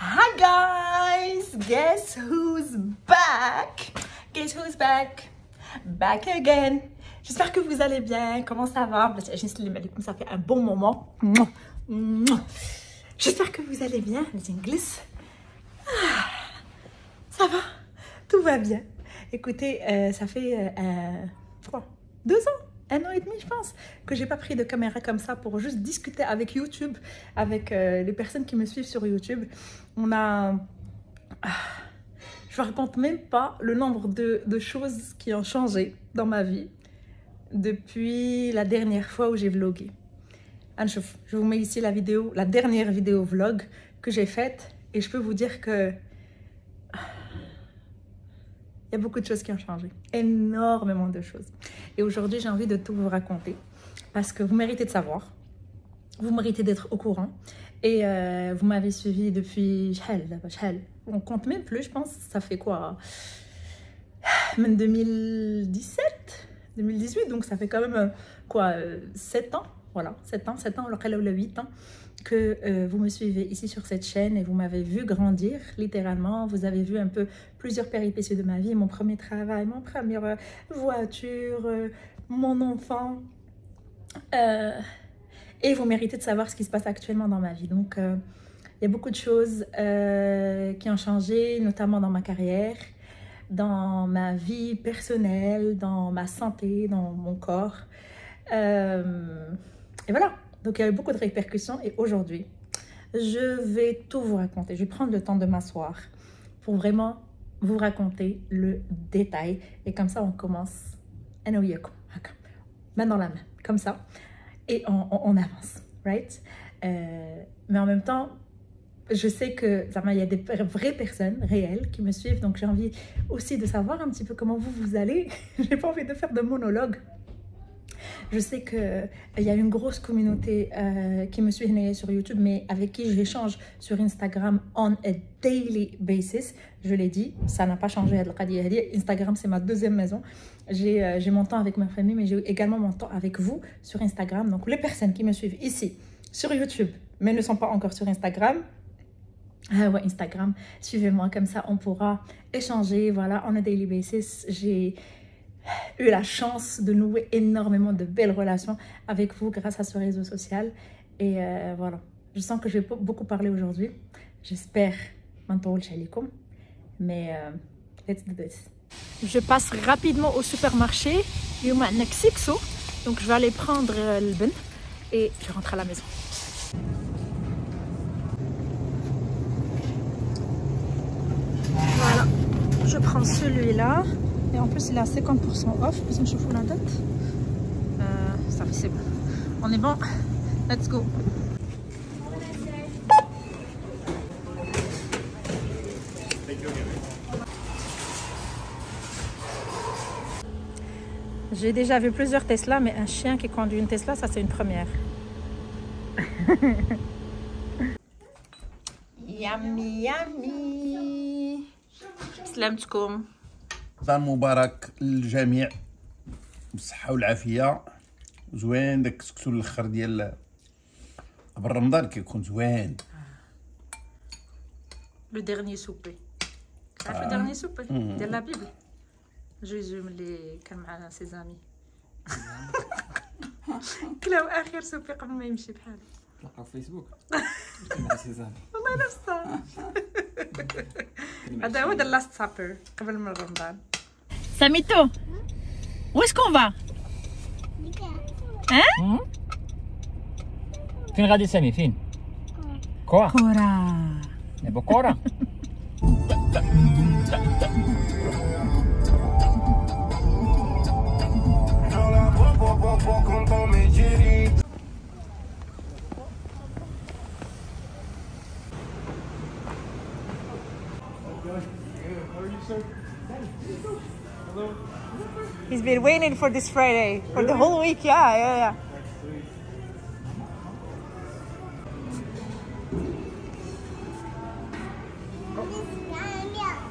Hi guys, guess who's back? Guess who's back? Back again. J'espère que vous allez bien. Comment ça va? Ça fait un bon moment. J'espère que vous allez bien, les Inglis. Ça va? Tout va bien. Écoutez, ça fait 2 ans, 1 an et demi, je pense, que j'ai pas pris de caméra comme ça pour juste discuter avec YouTube, avec les personnes qui me suivent sur YouTube. On a... je ne raconte même pas le nombre de choses qui ont changé dans ma vie depuis la dernière fois où j'ai vlogué. Je vous mets ici la vidéo, la dernière vidéo vlog que j'ai faite, et je peux vous dire que il y a beaucoup de choses qui ont changé, énormément de choses. Et aujourd'hui, j'ai envie de tout vous raconter parce que vous méritez de savoir, vous méritez d'être au courant. Et vous m'avez suivi depuis, on compte même plus, je pense, ça fait quoi, même 2017, 2018, donc ça fait quand même quoi, 7 ans, voilà, 7 ans, 8 ans que vous me suivez ici sur cette chaîne et vous m'avez vu grandir, littéralement. Vous avez vu un peu plusieurs péripéties de ma vie, mon premier travail, mon première voiture, mon enfant. Et vous méritez de savoir ce qui se passe actuellement dans ma vie. Donc, il y a beaucoup de choses qui ont changé, notamment dans ma carrière, dans ma vie personnelle, dans ma santé, dans mon corps. Et voilà. Donc, il y a eu beaucoup de répercussions. Et aujourd'hui, je vais tout vous raconter. Je vais prendre le temps de m'asseoir pour vraiment vous raconter le détail. Et comme ça, on commence. Main dans la main. Comme ça. Et on avance. Right? Mais en même temps, je sais que il y a des vraies personnes réelles qui me suivent. Donc, j'ai envie aussi de savoir un petit peu comment vous allez. Je n'ai pas envie de faire de monologue. Je sais qu'il y a une grosse communauté qui me suit sur YouTube, mais avec qui j'échange sur Instagram on a daily basis. Je l'ai dit, ça n'a pas changé. Instagram, c'est ma deuxième maison. J'ai mon temps avec ma famille, mais j'ai également mon temps avec vous sur Instagram. Donc, les personnes qui me suivent ici sur YouTube, mais ne sont pas encore sur Instagram, ouais, Instagram, suivez-moi, comme ça on pourra échanger. Voilà, on a daily basis. J'ai eu la chance de nouer énormément de belles relations avec vous grâce à ce réseau social. Et voilà, je sens que je vais beaucoup parler aujourd'hui. J'espère mais let's do this. Je passe rapidement au supermarché. Donc je vais aller prendre le ben et je rentre à la maison. Voilà, je prends celui-là. Et en plus, il est à 50% off. Parce que je fous la date. Ça fait, c'est bon. On est bon. Let's go. J'ai déjà vu plusieurs Tesla, mais un chien qui conduit une Tesla, ça c'est une première. Yummy, yummy. Salamtkoum. رمضان مبارك للجميع بالصحة والعافية. زوين داك السكسو الاخر ديال قبل رمضان كيكون زوين. لو ديرني سوبي. تعرف لو ديرني سوبي ديال لا بيبل. جيزو ملي كان مع سي زامي. كلاو اخر سوبي قبل ما يمشي بحاله. تلقاو في فيسبوك مع سي زامي. والله نفسها. هذا هو ذا لاست سابر قبل من رمضان. Samito, où est-ce qu'on va? Hein? فين غادي سامي فين؟ كورة. كورة. نبغى كورة. He's been waiting for this Friday for the whole week. Yeah.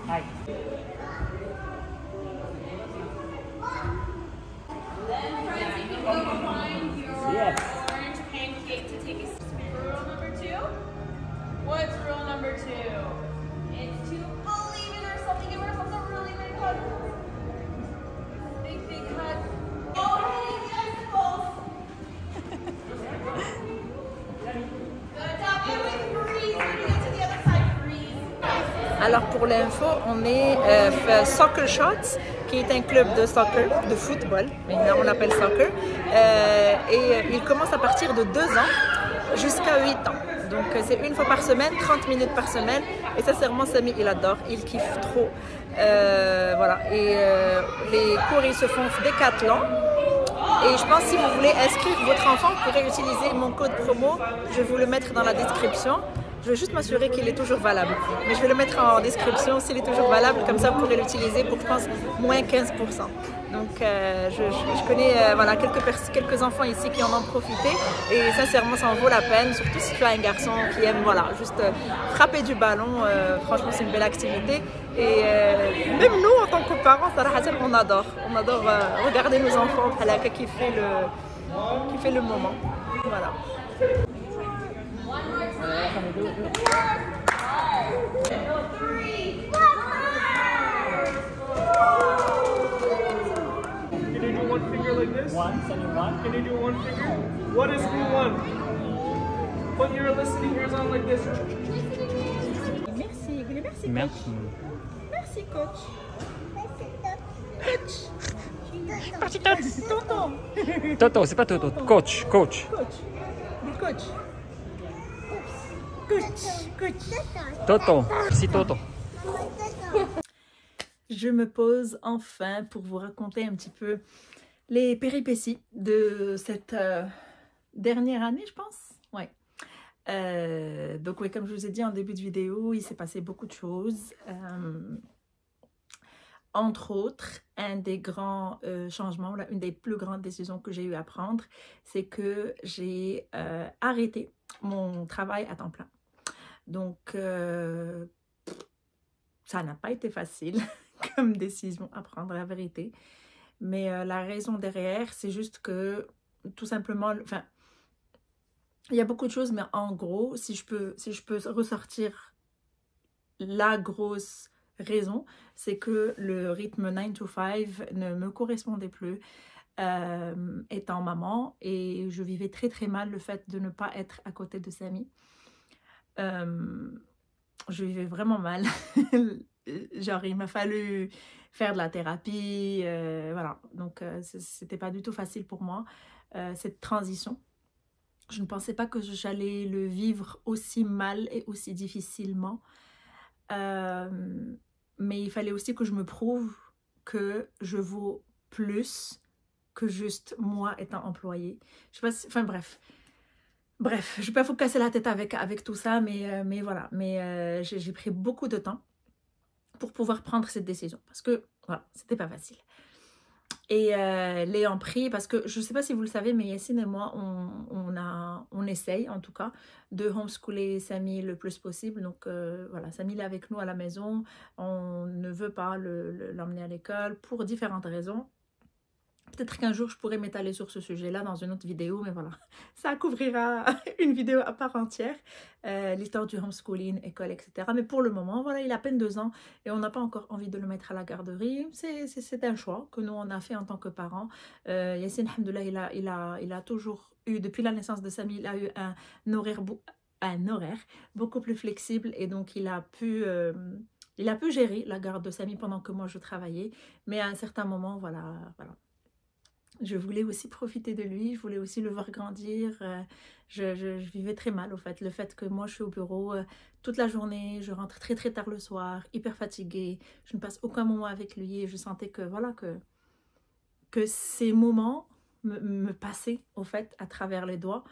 Hi. Yes. Orange pancake to take a rule number 2. What's rule number 2? Alors pour l'info, on est Soccer Shots, qui est un club de soccer, de football, mais on l'appelle soccer. Et il commence à partir de 2 ans jusqu'à 8 ans. Donc c'est une fois par semaine, 30 minutes par semaine. Et sincèrement, Samy, il adore, il kiffe trop. Voilà. Et les cours, ils se font décathlon. Et je pense que si vous voulez inscrire votre enfant, vous pourrez utiliser mon code promo. Je vais vous le mettre dans la description. Je vais juste m'assurer qu'il est toujours valable. Mais je vais le mettre en description s'il est toujours valable. Comme ça, vous pourrez l'utiliser pour, je pense, moins 15%. Donc, je connais voilà, quelques enfants ici qui en ont profité. Et sincèrement, ça en vaut la peine. Surtout si tu as un garçon qui aime voilà, juste frapper du ballon. Franchement, c'est une belle activité. Et même nous, en tant que parents, on adore. On adore regarder nos enfants qui fait le moment. Voilà. Can you do one finger like this? One, sending one. Can you do one finger? What is rule one? Put your listening ears on like this. Merci, merci, Merci. Merci, coach. Parti Toto. Tonton. Toto, c'est pas Toto. Coach, coach. Coach. Le coach. Coach. Toto. Merci Toto. Je me pose enfin pour vous raconter un petit peu les péripéties de cette dernière année, je pense. Ouais. Donc oui, comme je vous ai dit en début de vidéo, il s'est passé beaucoup de choses. Entre autres, un des grands changements, une des plus grandes décisions que j'ai eu à prendre, c'est que j'ai arrêté mon travail à temps plein. Donc, ça n'a pas été facile comme décision à prendre, la vérité. Mais la raison derrière, c'est juste que, tout simplement, enfin, il y a beaucoup de choses, mais en gros, si je peux ressortir la grosse raison, c'est que le rythme 9 to 5 ne me correspondait plus. Étant maman, et je vivais très très mal le fait de ne pas être à côté de Samy. Je vivais vraiment mal. Genre, il m'a fallu faire de la thérapie, voilà. Donc, c'était pas du tout facile pour moi, cette transition. Je ne pensais pas que j'allais le vivre aussi mal et aussi difficilement. Mais il fallait aussi que je me prouve que je vaux plus que juste moi étant employée. Je sais pas si, enfin bref, je vais pas vous casser la tête avec tout ça, mais voilà. Mais j'ai pris beaucoup de temps pour pouvoir prendre cette décision parce que voilà, c'était pas facile. Et l'ayant pris, parce que je ne sais pas si vous le savez, mais Yacine et moi, on essaye en tout cas de homeschooler Samy le plus possible. Donc voilà, Samy est avec nous à la maison. On ne veut pas l'emmener à l'école pour différentes raisons. Peut-être qu'un jour, je pourrais m'étaler sur ce sujet-là dans une autre vidéo, mais voilà, ça couvrira une vidéo à part entière, l'histoire du homeschooling, école, etc. Mais pour le moment, voilà, il a à peine 2 ans et on n'a pas encore envie de le mettre à la garderie. C'est un choix que nous, on a fait en tant que parents. Yacine, alhamdoulilah, il a toujours eu, depuis la naissance de Samy, il a eu un horaire beaucoup plus flexible et donc il a pu gérer la garde de Samy pendant que moi, je travaillais. Mais à un certain moment, voilà. Je voulais aussi profiter de lui, je voulais aussi le voir grandir. Je vivais très mal au fait. Le fait que moi je suis au bureau toute la journée, je rentre très très tard le soir, hyper fatiguée. Je ne passe aucun moment avec lui et je sentais que voilà que ces moments me passaient au fait à travers les doigts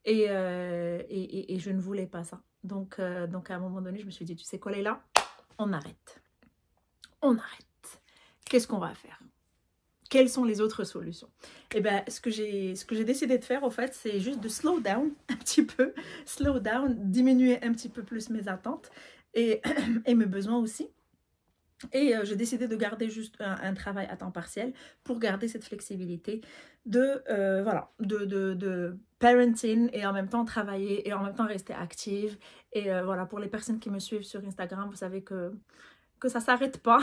et je ne voulais pas ça. Donc à un moment donné, je me suis dit, tu sais quoi Leïla, on arrête. On arrête. Qu'est-ce qu'on va faire ? Quelles sont les autres solutions? Eh bien, ce que j'ai décidé de faire, en fait, c'est juste de slow down un petit peu. Slow down, diminuer un petit peu plus mes attentes et mes besoins aussi. Et j'ai décidé de garder juste un travail à temps partiel pour garder cette flexibilité de parenting et en même temps travailler et en même temps rester active. Et voilà, pour les personnes qui me suivent sur Instagram, vous savez que ça ne s'arrête pas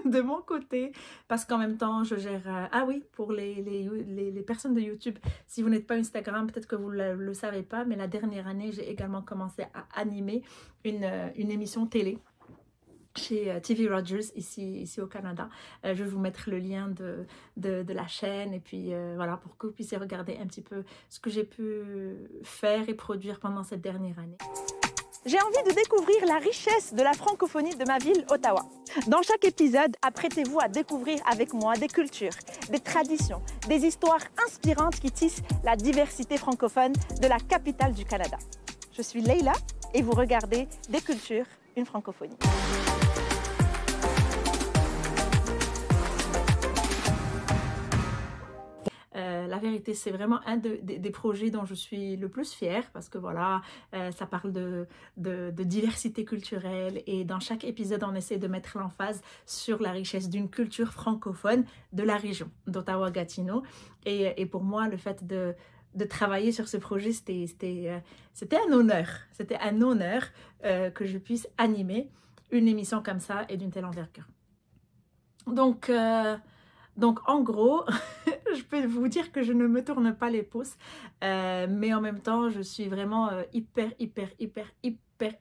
de mon côté parce qu'en même temps je gère ah oui, pour les personnes de YouTube, si vous n'êtes pas Instagram, peut-être que vous ne le savez pas, mais la dernière année j'ai également commencé à animer une émission télé chez TV Rogers ici au Canada. Je vais vous mettre le lien de la chaîne et puis voilà, pour que vous puissiez regarder un petit peu ce que j'ai pu faire et produire pendant cette dernière année. J'ai envie de découvrir la richesse de la francophonie de ma ville, Ottawa. Dans chaque épisode, apprêtez-vous à découvrir avec moi des cultures, des traditions, des histoires inspirantes qui tissent la diversité francophone de la capitale du Canada. Je suis Leila et vous regardez Des cultures, une francophonie. La vérité, c'est vraiment un des projets dont je suis le plus fière parce que voilà, ça parle de diversité culturelle et dans chaque épisode, on essaie de mettre l'emphase sur la richesse d'une culture francophone de la région d'Ottawa-Gatineau. Et pour moi, le fait de travailler sur ce projet, c'était un honneur. C'était un honneur que je puisse animer une émission comme ça et d'une telle envergure. Donc en gros, je peux vous dire que je ne me tourne pas les pouces, mais en même temps, je suis vraiment hyper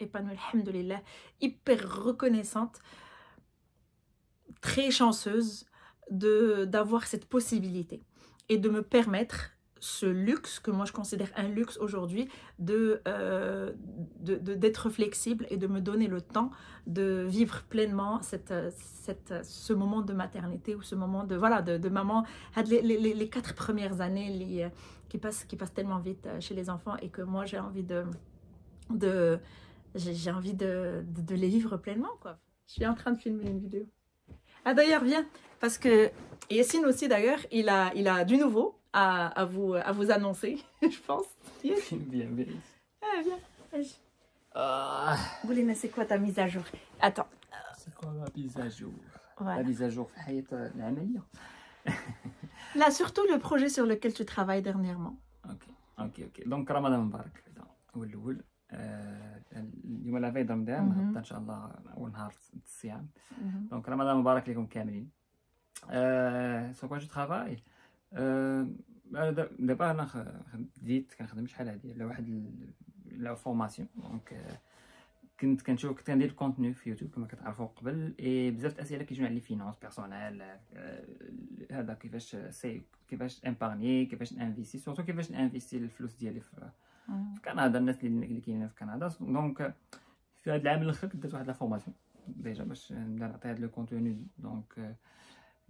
épanouie, alhamdoulilah, hyper reconnaissante, très chanceuse d'avoir cette possibilité et de me permettre ce luxe, que moi je considère un luxe aujourd'hui, d'être flexible et de me donner le temps de vivre pleinement ce moment de maternité ou ce moment de maman, les 4 premières années qui passent tellement vite chez les enfants et que moi j'ai envie de les vivre pleinement, quoi. Je suis en train de filmer une vidéo. Ah d'ailleurs, viens, parce que Yassine aussi d'ailleurs, il a du nouveau à vous annoncer, je pense. Yes. Bien. Ah, viens, vas-y. Goulina, c'est quoi ta mise à jour? Attends. C'est quoi la mise à jour? Voilà. La mise à jour في حياة العملية. Là, surtout le projet sur lequel tu travailles dernièrement. اوكي دونك رمضان مبارك هذا هو الاول. اليوم لا في رمضان غدا ان شاء الله اول نهار الصيام. دونك رمضان مبارك لكم كاملين. سو كوا جو ترافاي دابا انا بديت كنخدم شحال هادي على واحد لا فورماسيون. دونك كنت كندير الكونتوني في يوتيوب كما كتعرفوا قبل، اي بزاف الاسئله كيجيو على لي فينانس بيرسونيل، هذا كيفاش امبارني، كيفاش انفيستي، سورتو كيفاش انفيستي الفلوس ديالي في كندا، الناس اللي كاينين في كندا. دونك في هذا العام الاخر درت واحد لا فورماسيون ديجا باش نبدا نعطي هذا لو كونتوني. دونك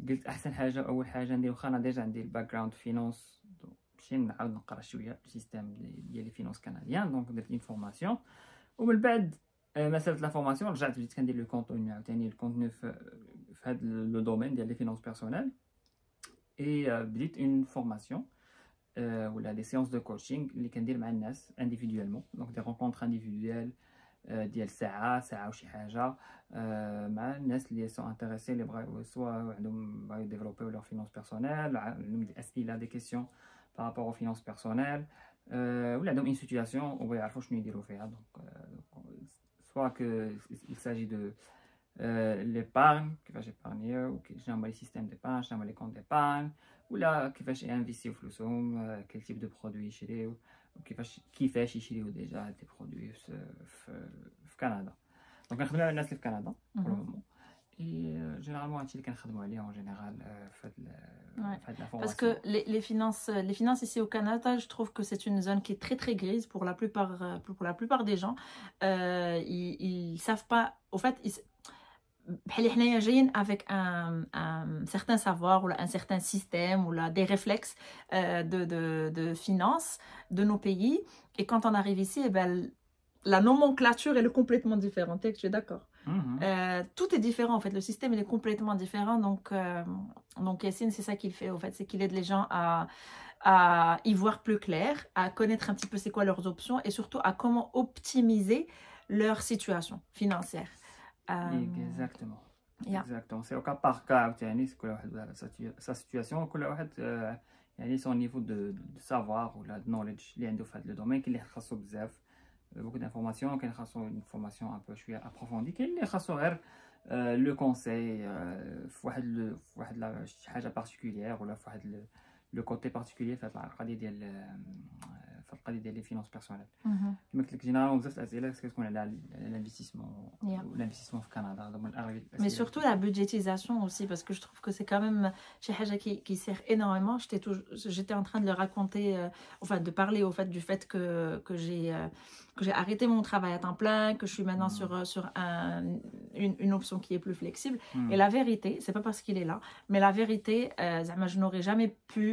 قلت احسن حاجه اول حاجه ندير، واخا انا ديجا عندي الباك جراوند فينانس، نمشي نعاود نقرا شويه السيستيم ديال لي فينانس كنديان. دونك درت اون فورماسيون ومن بعد ما سالت لا فورماسيون رجعت بديت كندير لو كونتوني عاوتاني الكونتوني في هذا لو دومين ديال لي فينانس بيرسونيل. اي بديت اون فورماسيون ولا دي سيونس دو كوتشينغ اللي كندير مع الناس انديفيدوالمون. دونك دي رونكونتر انديفيدوال ديال ساعه وشي حاجه مع الناس اللي سو انتريسي، اللي بغاو سوا عندهم بغاو ديفلوبيو لور فينانس بيرسونيل، عندهم دي اسئله دي كيسيون بارابور او فينانس بيرسونيل، ولا عندهم اون سيتوياسيون وبغاو يعرفوا شنو يديروا فيها. دونك soit qu'il s'agit de l'épargne, كيفاش يبارنيو، شنو هما لي سيستيم d'épargne، شنو هما لي كونط d'épargne، ولا كيفاش ينفيستيو فلوسهم، كل تيب دو برودوي يشريو، وكيفاش يشريو ديجا هاد لي برودوي في كندا. دونك كنخدمو على الناس اللي في كندا pour le moment. Et généralement هادشي اللي كنخدمو عليه en général في هاد la formation. Parce que les finances ici au Canada, je trouve que c'est une zone qui est très grise pour la plupart des gens. Ils savent pas, au fait, بحال حنايا جايين avec un certain savoir ou un certain système ou des réflexes de finances de nos pays, et quand on arrive ici, eh ben, la nomenclature elle est complètement différente. Tu es d'accord? Tout est différent en fait, le système il est complètement différent. Donc Yassine, c'est ça qu'il fait au fait, c'est qu'il aide les gens à y voir plus clair, à connaître un petit peu c'est quoi leurs options et surtout à comment optimiser leur situation financière. Exactement. Exactement. C'est au cas par cas. يعني كل واحد sa situation، كل واحد يعني son niveau de savoir ou la knowledge اللي عنده في هذا الدومين. كاين اللي خاصو بزاف beaucoup d'informations، كاين خاصو une formation un peu شويه approfondie، كاين اللي خاصو غير لو كونساي في واحد شي حاجه بارتيكولير ولا في واحد لو كوتي بارتيكولير في هاد القضيه ديال في القضيه ديال لي فينونس بيرسونيل. كما قلت لك جينيرالمون بزاف الاسئله كتكون على الانفستيسمون والانفستيسمون في كندا. هذا من اغلب الاسئله. Mais surtout la budgétisation aussi, parce que je trouve que c'est quand même chez Haja qui sert énormément. J'étais en train de le raconter, enfin de parler au fait du fait que j'ai arrêté mon travail à temps plein, que je suis maintenant sur une option qui est plus flexible. Et la vérité, c'est pas parce qu'il est là, mais la vérité, je n'aurais jamais pu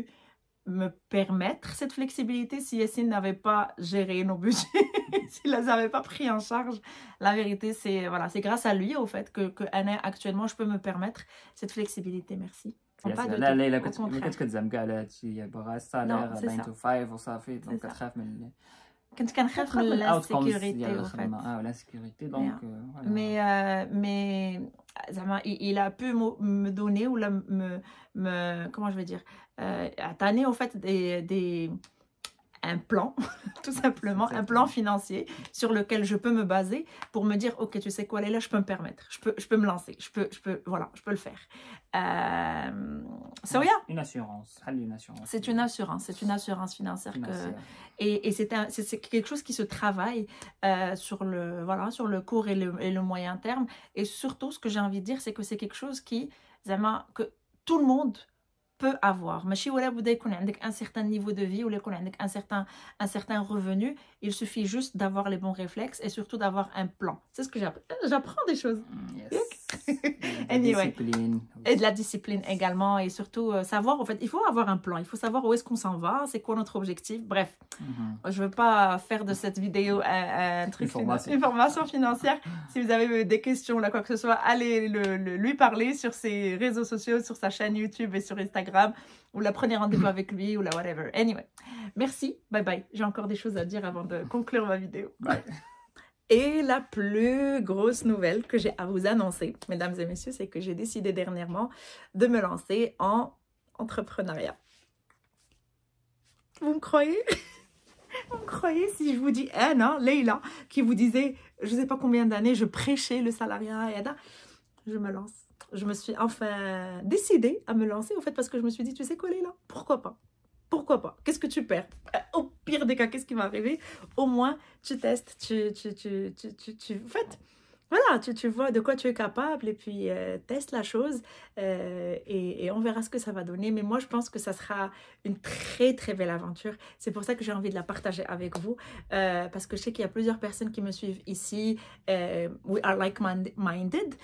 me permettre cette flexibilité si Yassine n'avait pas géré nos budgets, s'il les avait pas pris en charge. La vérité, c'est voilà, c'est grâce à lui au fait que Anna, actuellement je peux me permettre cette flexibilité. Merci. لا لا كنت كتزعم كاع على هادشي باغا السالير 9 to 5 وصافي دونك كتخاف من كنت كنخاف من الانسيكوريتي l'insécurité donc mais زعما il a pu me donner ou me comment je vais dire عطاني au fait un plan, tout simplement, un plan financier sur lequel je peux me baser pour me dire, ok, tu sais quoi, là, je peux me permettre, je peux me lancer, voilà, je peux le faire. So yeah. Une assurance. C'est une assurance financière et c'est quelque chose qui se travaille sur le court et le moyen terme. Et surtout, ce que j'ai envie de dire, c'est que c'est quelque chose que tout le monde peut avoir. ماشي ولا بدا يكون عندك un certain niveau de vie ou يكون عندك un certain revenu, il suffit juste d'avoir les bons réflexes et surtout d'avoir un plan. C'est ce que j'apprends des choses. Anyway. Et de la discipline également et surtout savoir, en fait, il faut avoir un plan, il faut savoir où est-ce qu'on s'en va, c'est quoi notre objectif. Bref, je veux pas faire de cette vidéo un truc, une formation financière. Si vous avez des questions là, quoi que ce soit, allez lui parler sur ses réseaux sociaux, sur sa chaîne YouTube et sur Instagram, ou la prenez rendez-vous avec lui ou la whatever. Anyway, merci, bye bye. J'ai encore des choses à dire avant de conclure ma vidéo. Bye. Et la plus grosse nouvelle que j'ai à vous annoncer, mesdames et messieurs, c'est que j'ai décidé dernièrement de me lancer en entrepreneuriat. Vous me croyez? Vous me croyez si je vous dis non, Leïla, qui vous disait, je ne sais pas combien d'années, je prêchais le salariat, et je me lance. Je me suis enfin décidée à me lancer, au fait, parce que je me suis dit, tu sais quoi, Leïla, pourquoi pas? Pourquoi pas? Qu'est-ce que tu perds? Au pire des cas, qu'est-ce qui va arriver? Au moins, tu testes, en fait, voilà, tu vois de quoi tu es capable et puis teste la chose et on verra ce que ça va donner. Mais moi, je pense que ça sera une très très belle aventure. C'est pour ça que j'ai envie de la partager avec vous parce que je sais qu'il y a plusieurs personnes qui me suivent ici. We are like-minded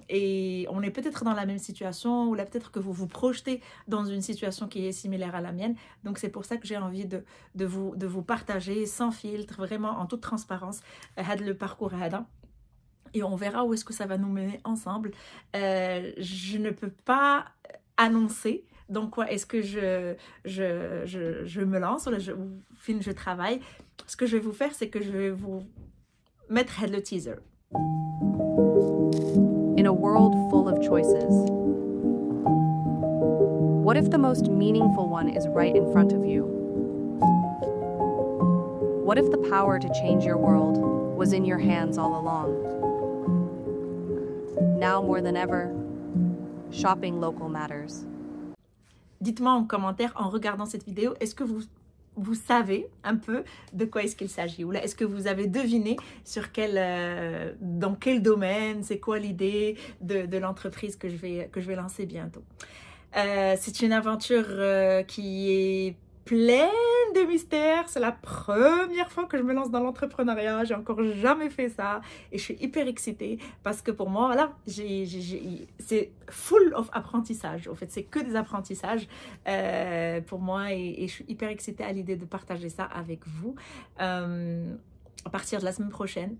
et on est peut-être dans la même situation ou là peut-être que vous vous projetez dans une situation qui est similaire à la mienne. Donc c'est pour ça que j'ai envie de vous partager sans filtre, vraiment en toute transparence, le parcours Hada. Et on verra où est-ce que ça va nous mener ensemble. Je ne peux pas annoncer dans quoi est-ce que je me lance ou je travaille. Ce que je vais vous faire, c'est que je vais vous mettre le teaser. In a world full of choices, what if the most meaningful one is right in front of you? What if the power to change your world was in your hands all along? Now more than ever, shopping local matters. Dites-moi en commentaire en regardant cette vidéo, est-ce que vous savez un peu de quoi est-ce qu'il s'agit? Ou là, est-ce que vous avez deviné sur dans quel domaine, c'est quoi l'idée de l'entreprise que je vais lancer bientôt? C'est une aventure qui est pleine de mystères. C'est la première fois que je me lance dans l'entrepreneuriat. J'ai encore jamais fait ça et je suis hyper excitée parce que pour moi, voilà, c'est full of apprentissage. En fait, c'est que des apprentissages pour moi et je suis hyper excitée à l'idée de partager ça avec vous. À partir de la semaine prochaine,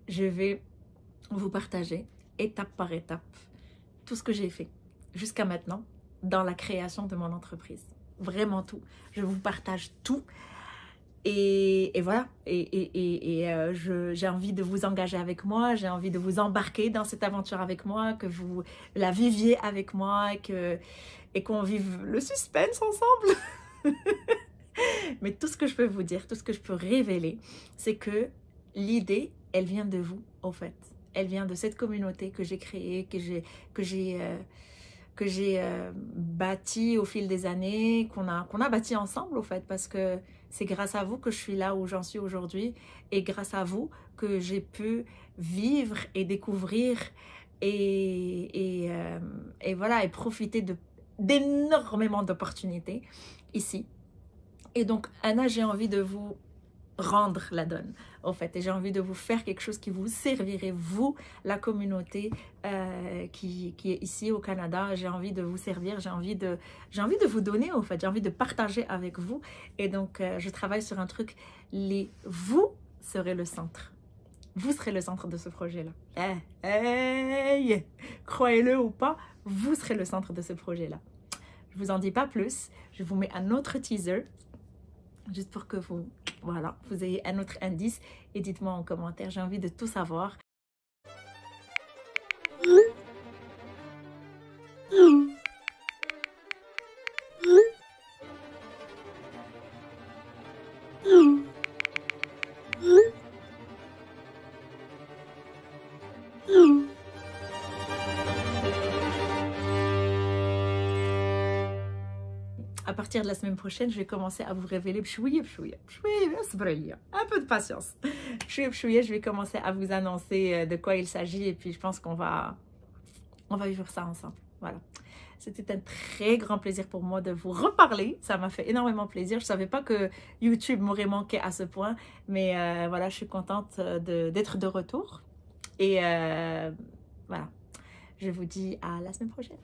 je vais vous partager étape par étape tout ce que j'ai fait jusqu'à maintenant dans la création de mon entreprise. Vraiment tout. Je vous partage tout. Et voilà. Et j'ai envie de vous engager avec moi. J'ai envie de vous embarquer dans cette aventure avec moi, que vous la viviez avec moi et qu'on vive le suspense ensemble. Mais tout ce que je peux vous dire, tout ce que je peux révéler, c'est que l'idée, elle vient de vous, au fait. Elle vient de cette communauté que j'ai créée, que j'ai que j'ai bâti au fil des années, qu'on a bâti ensemble au fait, parce que c'est grâce à vous que je suis là où j'en suis aujourd'hui, et grâce à vous que j'ai pu vivre et découvrir et voilà, et profiter d'énormément d'opportunités ici. Et donc Anna, j'ai envie de vous rendre la donne en fait, et j'ai envie de vous faire quelque chose qui vous servirait, vous, la communauté qui est ici au Canada. J'ai envie de vous servir, j'ai envie de vous donner en fait, j'ai envie de partager avec vous. Et donc je travaille sur un truc, vous serez le centre, vous serez le centre de ce projet là. Hey, croyez-le ou pas, vous serez le centre de ce projet là. Je vous en dis pas plus, je vous mets un autre teaser juste pour que vous ayez un autre indice, et dites-moi en commentaire, j'ai envie de tout savoir. À partir de la semaine prochaine, je vais commencer à vous révéler un peu de patience. Je vais commencer à vous annoncer de quoi il s'agit, et puis je pense qu'on va vivre ça ensemble. Voilà. C'était un très grand plaisir pour moi de vous reparler. Ça m'a fait énormément plaisir. Je ne savais pas que YouTube m'aurait manqué à ce point, mais voilà, je suis contente d'être de retour. Et voilà, je vous dis à la semaine prochaine.